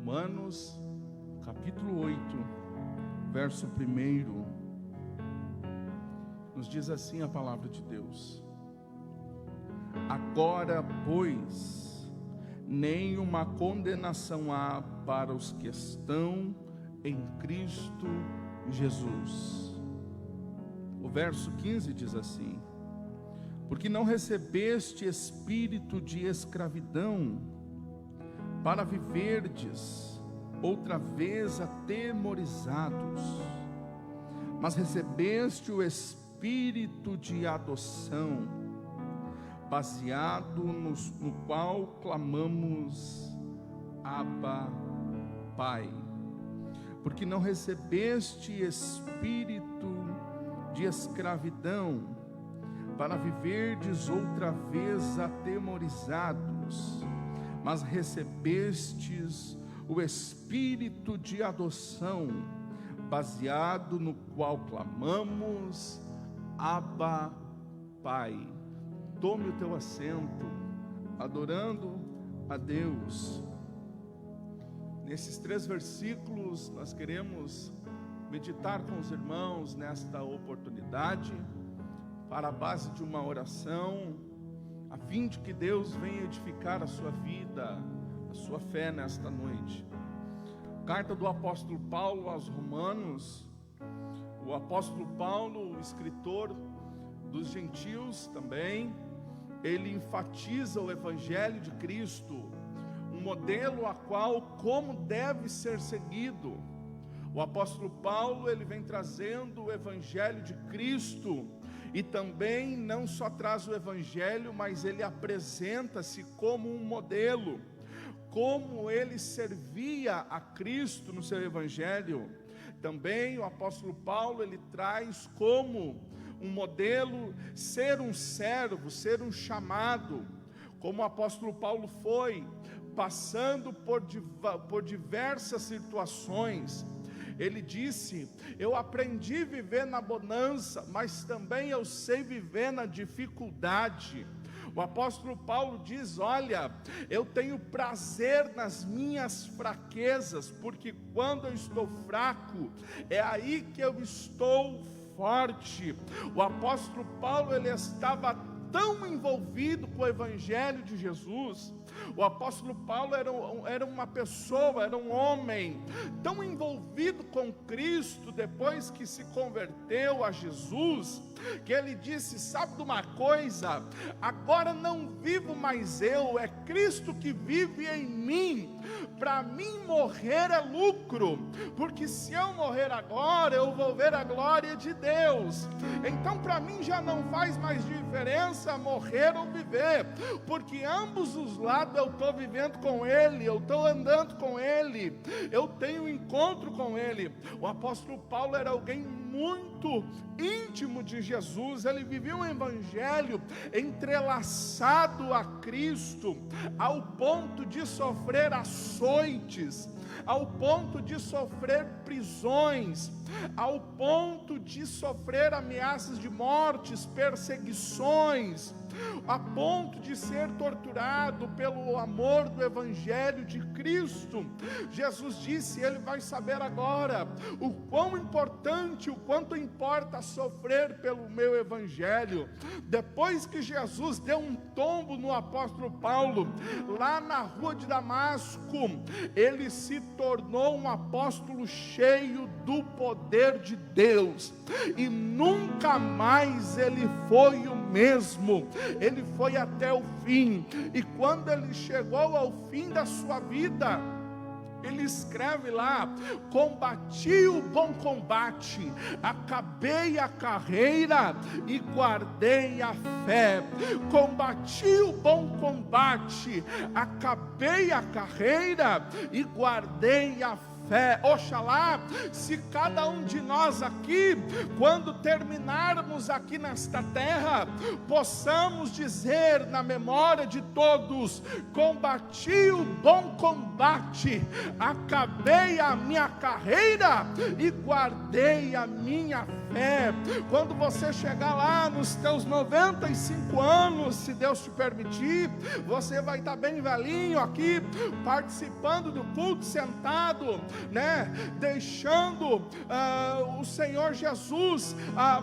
Romanos, capítulo 8, verso 1, nos diz assim a palavra de Deus: agora, pois, nenhuma condenação há para os que estão em Cristo Jesus. O verso 15 diz assim: porque não recebeste espírito de escravidão, para viverdes outra vez atemorizados, mas recebeste o espírito de adoção, baseado no qual clamamos, Abba, Pai. Porque não recebeste espírito de escravidão, para viverdes outra vez atemorizados, mas recebestes o espírito de adoção, baseado no qual clamamos, Abba, Pai. Tome o teu assento, adorando a Deus. Nesses 3 versículos nós queremos meditar com os irmãos nesta oportunidade, para a base de uma oração, a fim de que Deus venha edificar a sua vida, a sua fé nesta noite. Carta do apóstolo Paulo aos Romanos. O apóstolo Paulo, o escritor dos gentios também, ele enfatiza o evangelho de Cristo, um modelo a qual como deve ser seguido. O apóstolo Paulo, ele vem trazendo o evangelho de Cristo, e também não só traz o evangelho, mas ele apresenta-se como um modelo, como ele servia a Cristo no seu evangelho. Também o apóstolo Paulo, ele traz como um modelo ser um servo, ser um chamado, como o apóstolo Paulo foi passando por diversas situações. Ele disse: eu aprendi a viver na bonança, mas também eu sei viver na dificuldade. O apóstolo Paulo diz: olha, eu tenho prazer nas minhas fraquezas, porque quando eu estou fraco, é aí que eu estou forte. O apóstolo Paulo, ele estava tão envolvido com o evangelho de Jesus. O apóstolo Paulo era uma pessoa, era um homem tão envolvido com Cristo, depois que se converteu a Jesus, que ele disse: sabe de uma coisa, agora não vivo mais eu, é Cristo que vive em mim. Para mim morrer é lucro, porque se eu morrer agora, eu vou ver a glória de Deus. Então para mim já não faz mais diferença morrer ou viver, porque ambos os lados eu estou vivendo com Ele, eu estou andando com Ele, eu tenho um encontro com Ele. O apóstolo Paulo era alguém muito íntimo de Jesus, ele vivia um evangelho entrelaçado a Cristo, ao ponto de sofrer açoites, ao ponto de sofrer prisões, ao ponto de sofrer ameaças de mortes, perseguições, a ponto de ser torturado pelo amor do evangelho de Cristo. Jesus disse: ele vai saber agora o quão importante, o quanto importa sofrer pelo meu evangelho. Depois que Jesus deu um tombo no apóstolo Paulo, lá na rua de Damasco, ele se tornou um apóstolo cheio do poder de Deus, e nunca mais ele foi o mesmo. Ele foi até o fim, e quando ele chegou ao fim da sua vida, ele escreve lá: combati o bom combate, acabei a carreira e guardei a fé. Combati o bom combate, acabei a carreira e guardei a fé. Oxalá, se cada um de nós aqui, quando terminarmos aqui nesta terra, possamos dizer na memória de todos: combati o bom combate, acabei a minha carreira e guardei a minha fé. Quando você chegar lá nos teus 95 anos, se Deus te permitir, você vai estar bem velhinho aqui, participando do culto, sentado, né? Deixando o Senhor Jesus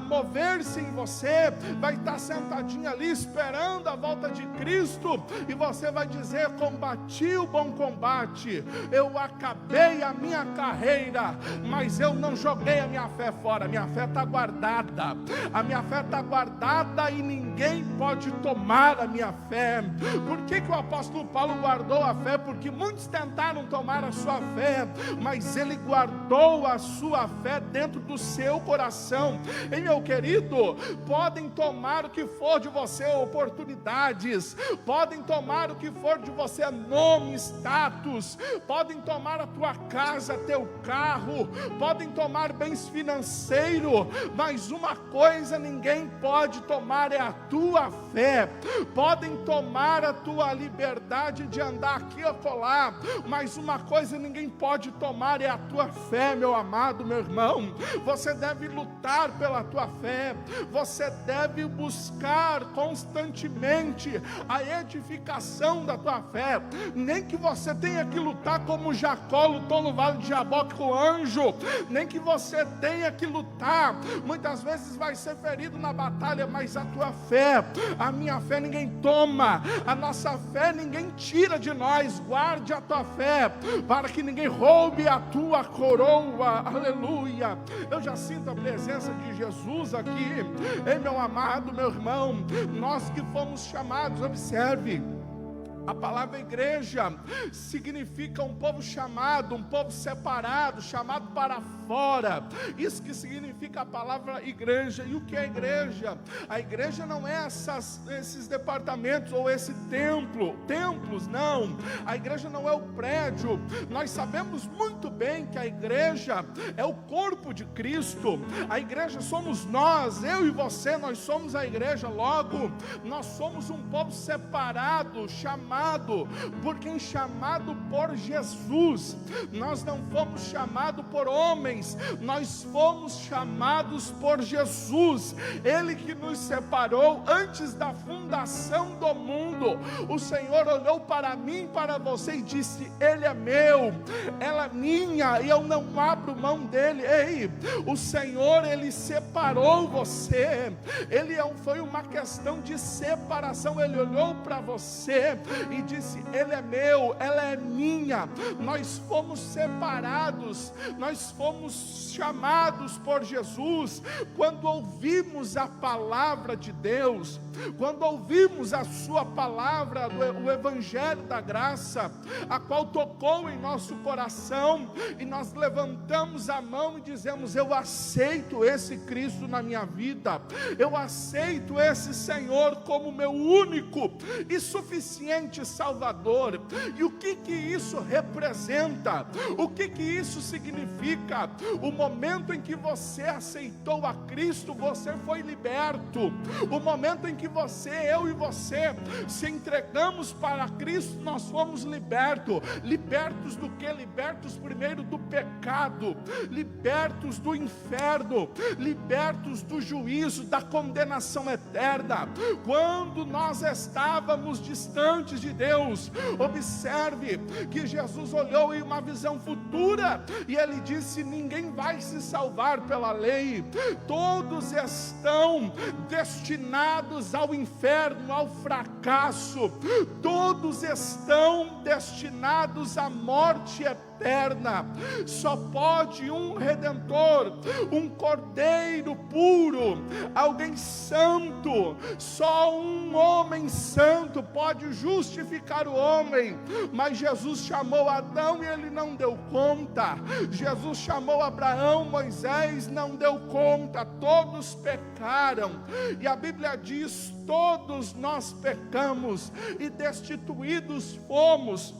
mover-se em você, vai estar sentadinho ali esperando a volta de Cristo, e você vai dizer: combati o bom combate, eu acabei a minha carreira, mas eu não joguei a minha fé fora. Minha fé está guardada, a minha fé está guardada e ninguém pode tomar a minha fé. Por que o apóstolo Paulo guardou a fé? Porque muitos tentaram tomar a sua fé, mas ele guardou a sua fé dentro do seu coração. E meu querido, podem tomar o que for de você, oportunidades, podem tomar o que for de você, nome, status, podem tomar a tua casa, teu carro, podem tomar bens financeiros, mas uma coisa ninguém pode tomar, é a tua fé. Podem tomar a tua liberdade de andar aqui ou acolá, mas uma coisa ninguém pode tomar, é a tua fé, meu amado, meu irmão. Você deve lutar pela tua fé, você deve buscar constantemente a edificação da tua fé. Nem que você tenha que lutar como Jacó lutou no vale de Jaboque com o anjo, nem que você tenha que lutar, muitas vezes vai ser ferido na batalha, mas a tua fé, a minha fé ninguém toma, a nossa fé ninguém tira de nós. Guarde a tua fé, para que ninguém roube a tua coroa. Aleluia. Eu já sinto a presença de Jesus aqui. Ei, meu amado, meu irmão, nós que fomos chamados, observe, a palavra igreja significa um povo chamado, um povo separado, chamado para fora. Isso que significa a palavra igreja. E o que é a igreja? A igreja não é esses departamentos ou esse templos, não. A igreja não é o prédio. Nós sabemos muito bem que a igreja é o corpo de Cristo. A igreja somos nós, eu e você, nós somos a igreja. Logo, nós somos um povo separado, chamado por quem? Chamado por Jesus. Nós não fomos chamados por homens, nós fomos chamados por Jesus. Ele que nos separou antes da fundação do mundo. O Senhor olhou para mim, para você e disse: ele é meu, ela é minha, e eu não abro mão dele. Ei, o Senhor, ele separou você. Foi uma questão de separação. Ele olhou para você e disse: ele é meu, ela é minha. Nós fomos separados, nós fomos chamados por Jesus. Quando ouvimos a palavra de Deus, quando ouvimos a sua palavra, o evangelho da graça, a qual tocou em nosso coração, e nós levantamos a mão e dizemos: eu aceito esse Cristo na minha vida, eu aceito esse Senhor como meu único e suficiente Salvador. E o que isso representa? O que isso significa? O momento em que você aceitou a Cristo, você foi liberto. O momento em que eu e você se entregamos para Cristo, nós fomos libertos. Libertos do que? Libertos primeiro do pecado, libertos do inferno, libertos do juízo, da condenação eterna. Quando nós estávamos distantes de Deus, observe que Jesus olhou em uma visão futura e ele disse: ninguém vai se salvar pela lei, todos estão destinados ao inferno, ao fracasso, todos estão destinados à morte eterna. Só pode um redentor, um cordeiro puro, alguém santo, só um homem santo pode justificar o homem. Mas Jesus chamou Adão e ele não deu conta. Jesus chamou Abraão, Moisés, não deu conta. Todos pecaram, e a Bíblia diz: todos nós pecamos e destituídos fomos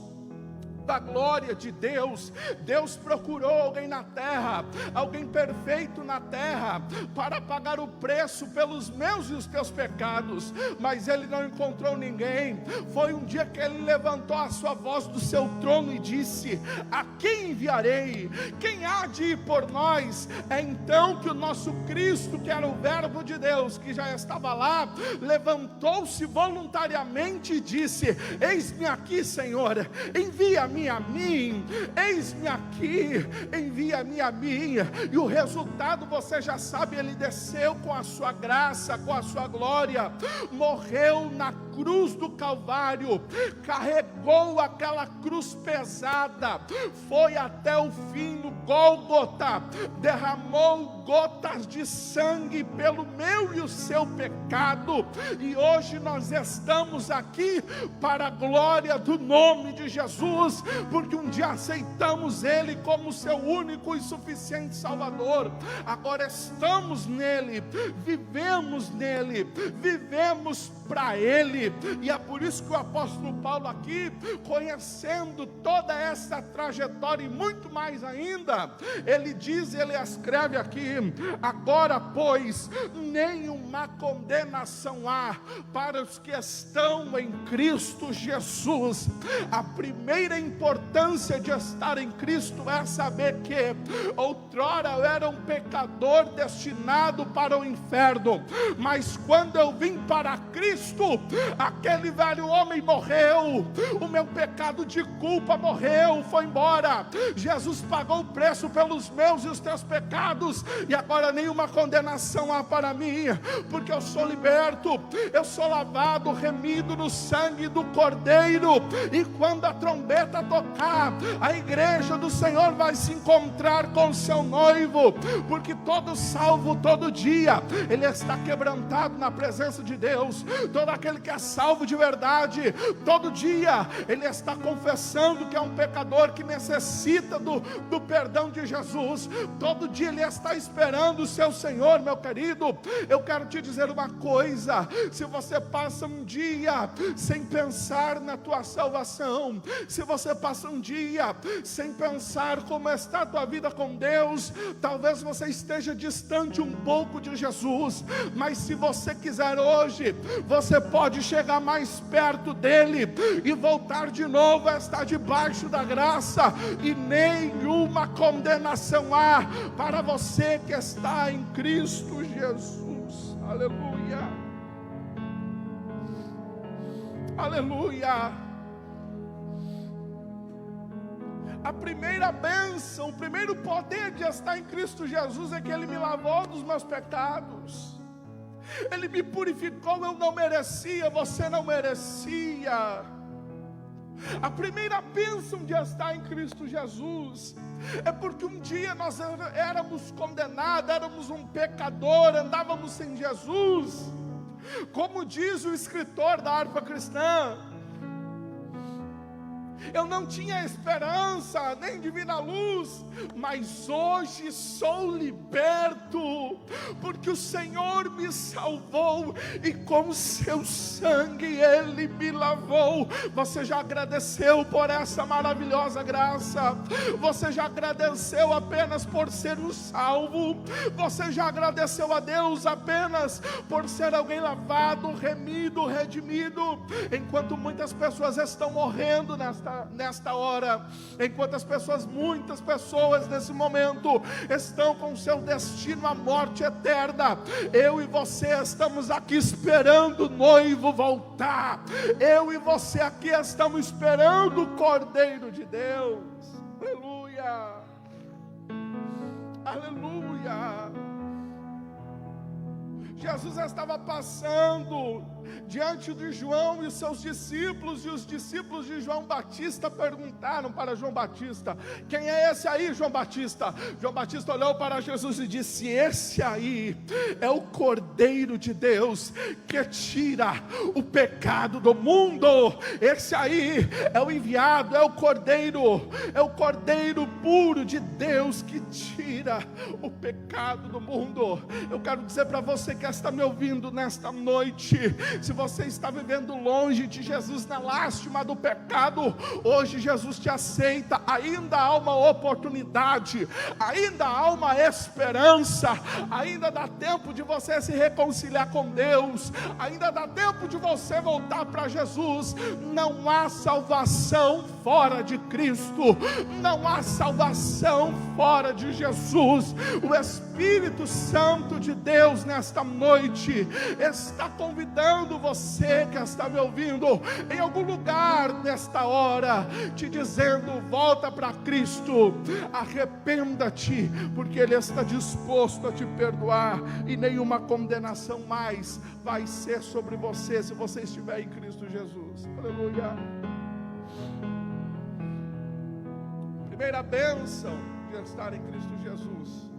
da glória de Deus. Deus procurou alguém na terra, alguém perfeito na terra, para pagar o preço pelos meus e os teus pecados, mas Ele não encontrou ninguém. Foi um dia que Ele levantou a sua voz do seu trono e disse: a quem enviarei? Quem há de ir por nós? É então que o nosso Cristo, que era o verbo de Deus, que já estava lá, levantou-se voluntariamente e disse: eis-me aqui, Senhor, envia-me a mim, eis-me aqui, envia-me a mim. E o resultado você já sabe, Ele desceu com a sua graça, com a sua glória, morreu na cruz do Calvário, carregou aquela cruz pesada, foi até o fim no Gólgota, derramou gotas de sangue pelo meu e o seu pecado, e hoje nós estamos aqui para a glória do nome de Jesus, porque um dia aceitamos Ele como seu único e suficiente Salvador. Agora estamos nele, vivemos nele, vivemos para Ele, e é por isso que o apóstolo Paulo aqui, conhecendo toda essa trajetória e muito mais ainda, ele diz, ele escreve aqui: agora pois nenhuma condenação há para os que estão em Cristo Jesus. A primeira importância de estar em Cristo é saber que outrora eu era um pecador destinado para o inferno, mas quando eu vim para Cristo, aquele velho homem morreu, o meu pecado de culpa morreu, foi embora. Jesus pagou o preço pelos meus e os teus pecados, e agora nenhuma condenação há para mim, porque eu sou liberto, eu sou lavado, remido no sangue do Cordeiro. E quando a trombeta tocar, a igreja do Senhor vai se encontrar com seu noivo, porque todo salvo, todo dia, ele está quebrantado na presença de Deus. Todo aquele que é salvo de verdade, todo dia ele está confessando que é um pecador que necessita do perdão de Jesus. Todo dia ele está esperando o seu Senhor. Meu querido, eu quero te dizer uma coisa: se você passa um dia sem pensar na tua salvação, se você passa um dia sem pensar como está a tua vida com Deus, talvez você esteja distante um pouco de Jesus, mas se você quiser hoje, você pode chegar mais perto dele e voltar de novo a estar debaixo da graça, e nenhuma condenação há para você que está em Cristo Jesus. Aleluia, aleluia. A primeira bênção, o primeiro poder de estar em Cristo Jesus é que Ele me lavou dos meus pecados, Ele me purificou. Eu não merecia, você não merecia. A primeira bênção de estar em Cristo Jesus é porque um dia nós éramos condenados, éramos um pecador, andávamos sem Jesus. Como diz o escritor da harpa cristã, eu não tinha esperança, nem divina luz, mas hoje sou liberto, porque o Senhor me salvou, e com seu sangue Ele me lavou. Você já agradeceu por essa maravilhosa graça? Você já agradeceu apenas por ser um salvo? Você já agradeceu a Deus apenas por ser alguém lavado, remido, redimido? Enquanto muitas pessoas estão morrendo nesta hora, enquanto muitas pessoas nesse momento estão com seu destino à morte eterna, eu e você estamos aqui esperando o noivo voltar. Eu e você aqui estamos esperando o Cordeiro de Deus. Aleluia, aleluia. Jesus estava passando diante de João e os seus discípulos, e os discípulos de João Batista perguntaram para João Batista: quem é esse aí, João Batista? João Batista olhou para Jesus e disse: esse aí é o Cordeiro de Deus que tira o pecado do mundo. Esse aí é o enviado, é o Cordeiro puro de Deus que tira o pecado do mundo. Eu quero dizer para você que está me ouvindo nesta noite, Se você está vivendo longe de Jesus na lástima do pecado, hoje Jesus te aceita. Ainda há uma oportunidade, ainda há uma esperança, ainda dá tempo de você se reconciliar com Deus, ainda dá tempo de você voltar para Jesus. Não há salvação fora de Cristo, não há salvação fora de Jesus. O Espírito Santo de Deus nesta noite está convidando você que está me ouvindo em algum lugar nesta hora, te dizendo: volta para Cristo, arrependa-te, porque Ele está disposto a te perdoar, e nenhuma condenação mais vai ser sobre você, se você estiver em Cristo Jesus. Aleluia. Primeira bênção de estar em Cristo Jesus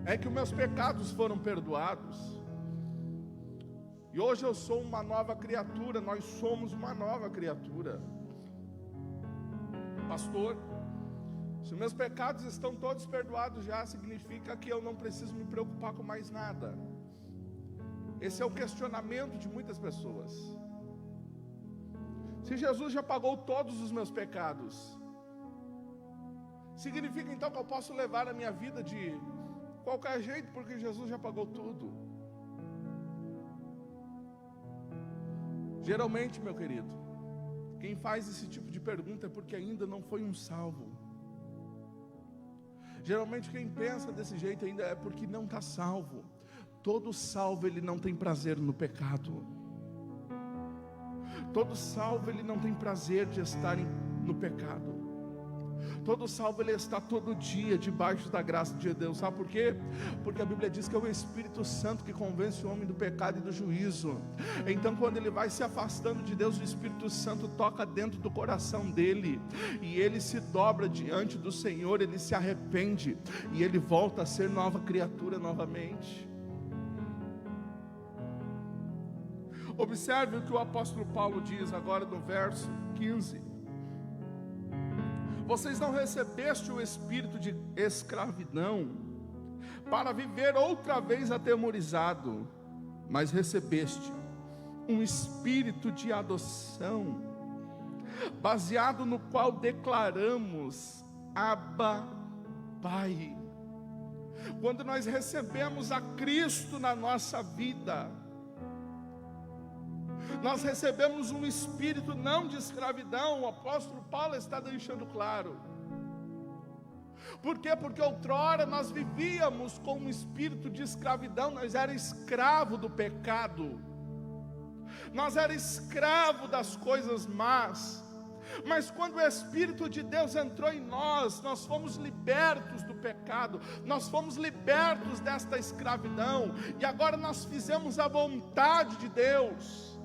é que os meus pecados foram perdoados, e hoje eu sou uma nova criatura. Nós somos uma nova criatura. Pastor, se meus pecados estão todos perdoados já, significa que eu não preciso me preocupar com mais nada. Esse é o questionamento de muitas pessoas. Se Jesus já pagou todos os meus pecados, significa então que eu posso levar a minha vida de qualquer jeito, porque Jesus já pagou tudo? Geralmente, meu querido, quem faz esse tipo de pergunta é porque ainda não foi um salvo. Geralmente quem pensa desse jeito ainda é porque não está salvo. Todo salvo, ele não tem prazer no pecado. Todo salvo, ele não tem prazer de estar no pecado. Todo salvo, ele está todo dia debaixo da graça de Deus. Sabe por quê? Porque a Bíblia diz que é o Espírito Santo que convence o homem do pecado e do juízo. Então, quando ele vai se afastando de Deus, o Espírito Santo toca dentro do coração dele, e ele se dobra diante do Senhor, ele se arrepende, e ele volta a ser nova criatura novamente. Observe o que o apóstolo Paulo diz agora no verso 15. Vocês não recebeste o espírito de escravidão para viver outra vez atemorizado, mas recebeste um espírito de adoção, baseado no qual declaramos: Abba, Pai. Quando nós recebemos a Cristo na nossa vida, nós recebemos um espírito não de escravidão. O apóstolo Paulo está deixando claro. Por quê? Porque outrora nós vivíamos com um espírito de escravidão. Nós éramos escravos do pecado, nós éramos escravos das coisas más. Mas quando o Espírito de Deus entrou em nós, nós fomos libertos do pecado, nós fomos libertos desta escravidão, e agora nós fizemos a vontade de Deus.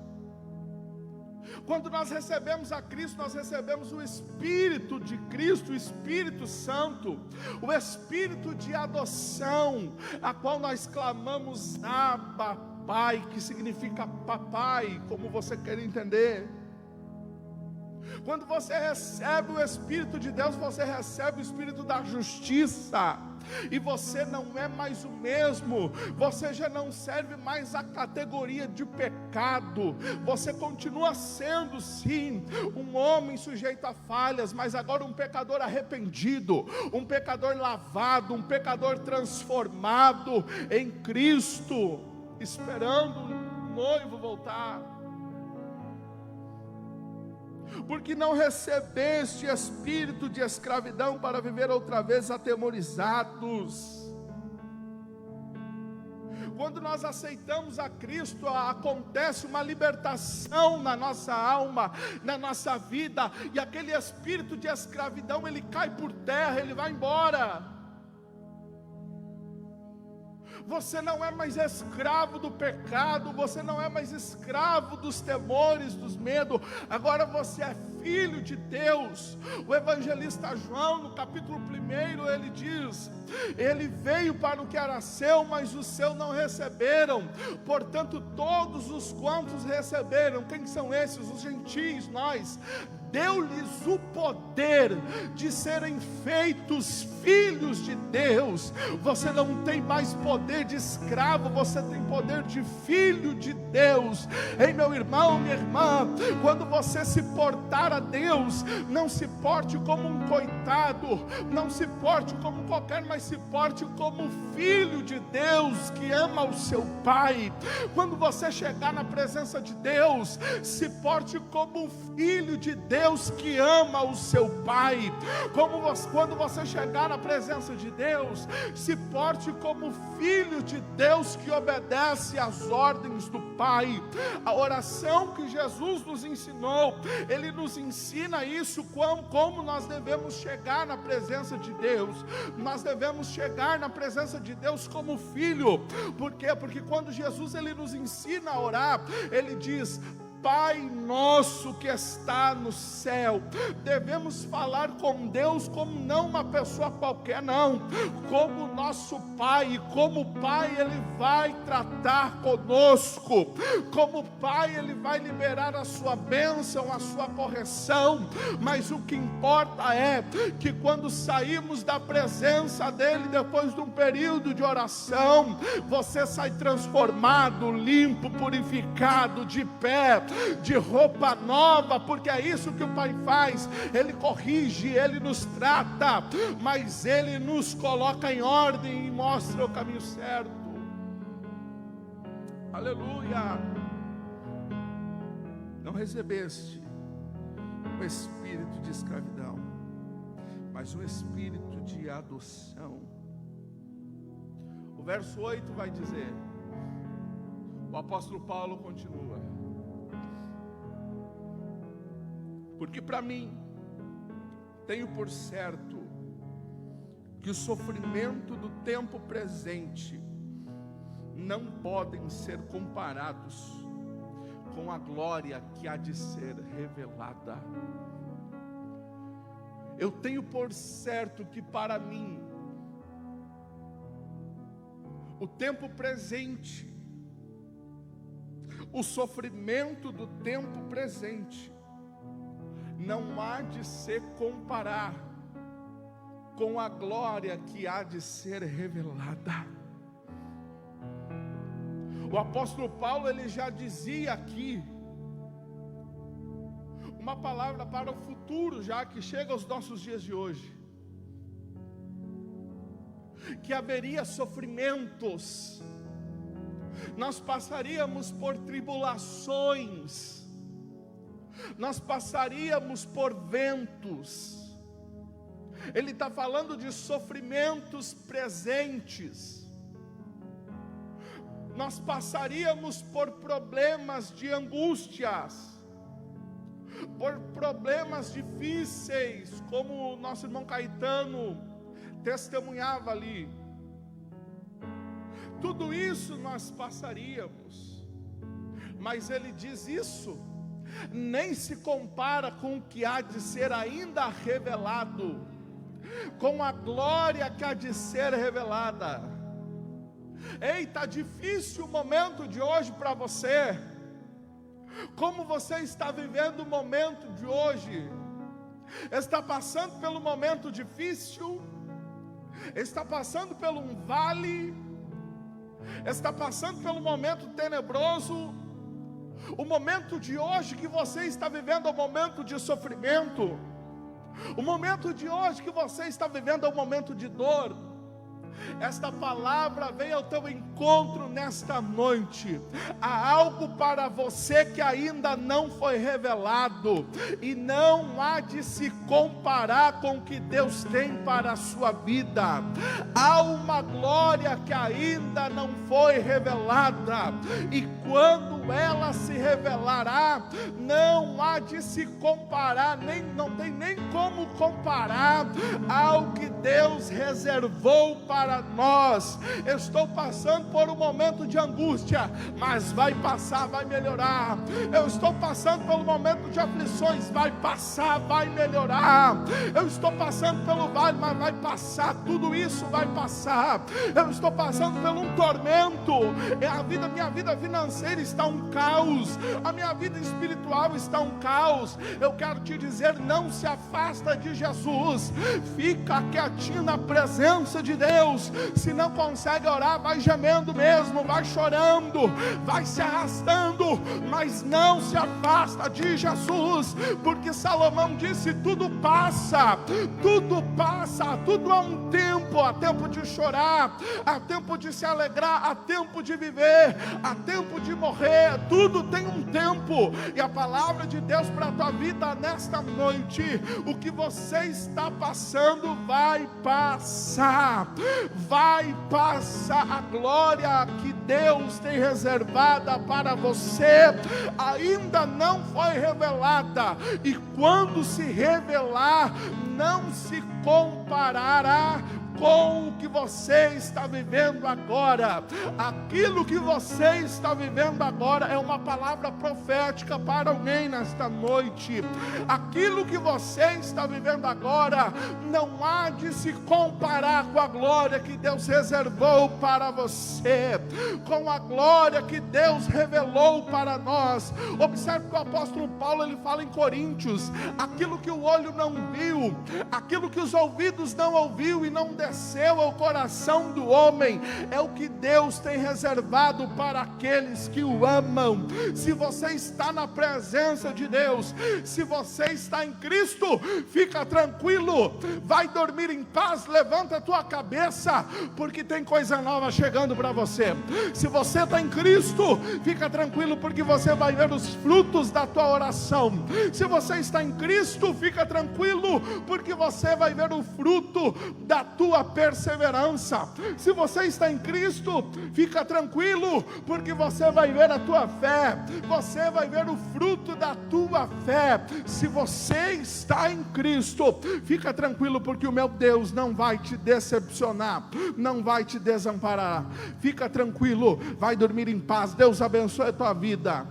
Quando nós recebemos a Cristo, nós recebemos o Espírito de Cristo, o Espírito Santo, o Espírito de adoção, a qual nós clamamos Abba, Pai, que significa papai, como você quer entender. Quando você recebe o Espírito de Deus, você recebe o Espírito da justiça, e você não é mais o mesmo. Você já não serve mais a categoria de pecado. Você continua sendo sim um homem sujeito a falhas, mas agora um pecador arrependido, um pecador lavado, um pecador transformado em Cristo, esperando o noivo voltar. Porque não recebeste espírito de escravidão para viver outra vez atemorizados. Quando nós aceitamos a Cristo, acontece uma libertação na nossa alma, na nossa vida, e aquele espírito de escravidão, ele cai por terra, ele vai embora. Você não é mais escravo do pecado, você não é mais escravo dos temores, dos medos. Agora você é filho de Deus. O evangelista João, no capítulo 1, ele diz: ele veio para o que era seu, mas os seus não receberam. Portanto, todos os quantos receberam, quem são esses? Os gentios, nós. deu-lhes o poder de serem feitos filhos de Deus. Você não tem mais poder de escravo, você tem poder de filho de Deus. Ei, meu irmão, minha irmã, quando você se portar a Deus, não se porte como um coitado, não se porte como qualquer, mas se porte como filho de Deus, que ama o seu Pai. Quando você chegar na presença de Deus, se porte como um filho de Deus que ama o seu Pai. Quando você chegar na presença de Deus, se porte como filho de Deus que obedece às ordens do Pai. A oração que Jesus nos ensinou, Ele nos ensina isso, como nós devemos chegar na presença de Deus. Nós devemos chegar na presença de Deus como filho. Por quê? Porque quando Jesus ele nos ensina a orar, Ele diz: Pai nosso que está no céu. Devemos falar com Deus como não uma pessoa qualquer, não, como nosso Pai. E como Pai Ele vai tratar conosco, como Pai Ele vai liberar a sua bênção, a sua correção. Mas o que importa é que quando saímos da presença dEle, depois de um período de oração, você sai transformado, limpo, purificado, de pé, de roupa nova, porque é isso que o Pai faz. Ele corrige, Ele nos trata, mas Ele nos coloca em ordem e mostra o caminho certo. Aleluia. Não recebeste um espírito de escravidão, mas um espírito de adoção. O verso 8 vai dizer, o apóstolo Paulo continua: porque para mim, tenho por certo que o sofrimento do tempo presente não podem ser comparados com a glória que há de ser revelada. Eu tenho por certo que para mim, o tempo presente, o sofrimento do tempo presente, não há de se comparar com a glória que há de ser revelada. O apóstolo Paulo, ele já dizia aqui, uma palavra para o futuro, já que chega aos nossos dias de hoje, que haveria sofrimentos, nós passaríamos por tribulações, nós passaríamos por ventos. Ele está falando de sofrimentos presentes. Nós passaríamos por problemas de angústias, por problemas difíceis, como o nosso irmão Caetano testemunhava ali. Tudo isso nós passaríamos, mas ele diz isso nem se compara com o que há de ser ainda revelado, com a glória que há de ser revelada. Ei, está difícil o momento de hoje para você. Como você está vivendo o momento de hoje? Está passando pelo momento difícil? Está passando por um vale? Está passando pelo momento tenebroso? O momento de hoje que você está vivendo é um momento de sofrimento. O momento de hoje que você está vivendo é um momento de dor. Esta palavra vem ao teu encontro nesta noite. Há algo para você que ainda não foi revelado, e não há de se comparar com o que Deus tem para a sua vida. Há uma glória que ainda não foi revelada, e quando ela se revelará, não há de se comparar, não tem nem como comparar ao que Deus reservou para nós. Eu estou passando por um momento de angústia, mas vai passar, vai melhorar. Eu estou passando pelo momento de aflições, vai passar, vai melhorar. Eu estou passando pelo vale, mas vai passar, tudo isso vai passar. Eu estou passando por um tormento, minha vida financeira financeira está um caos, a minha vida espiritual está um caos. Eu quero te dizer, não se afasta de Jesus, fica quietinho na presença de Deus. Se não consegue orar, vai gemendo mesmo, vai chorando, vai se arrastando, mas não se afasta de Jesus, porque Salomão disse: tudo passa, tudo há um tempo, há tempo de chorar, há tempo de se alegrar, há tempo de viver, há tempo de morrer, tudo tem um tempo. E a palavra de Deus para a tua vida nesta noite: o que você está passando vai passar, a glória que Deus tem reservada para você ainda não foi revelada, e quando se revelar, não se comparará com o que você está vivendo agora. Aquilo que você está vivendo agora é uma palavra profética para alguém nesta noite. Aquilo que você está vivendo agora não há de se comparar com a glória que Deus reservou para você, com a glória que Deus revelou para nós. Observe que o apóstolo Paulo, ele fala em Coríntios: aquilo que o olho não viu, aquilo que os ouvidos não ouviu e não desceu ao coração do homem, é o que Deus tem reservado para aqueles que o amam. Se você está na presença de Deus, se você está em Cristo, fica tranquilo, vai dormir em paz, levanta a tua cabeça, porque tem coisa nova chegando para você. Se você está em Cristo, fica tranquilo, porque você vai ver os frutos da tua oração. Se você está em Cristo, fica tranquilo, porque você vai ver o fruto da tua perseverança. Se você está em Cristo, fica tranquilo, porque você vai ver a tua fé, você vai ver o fruto da tua fé. Se você está em Cristo, fica tranquilo, porque o meu Deus não vai te decepcionar, não vai te desamparar. Fica tranquilo, vai dormir em paz. Deus abençoe a tua vida.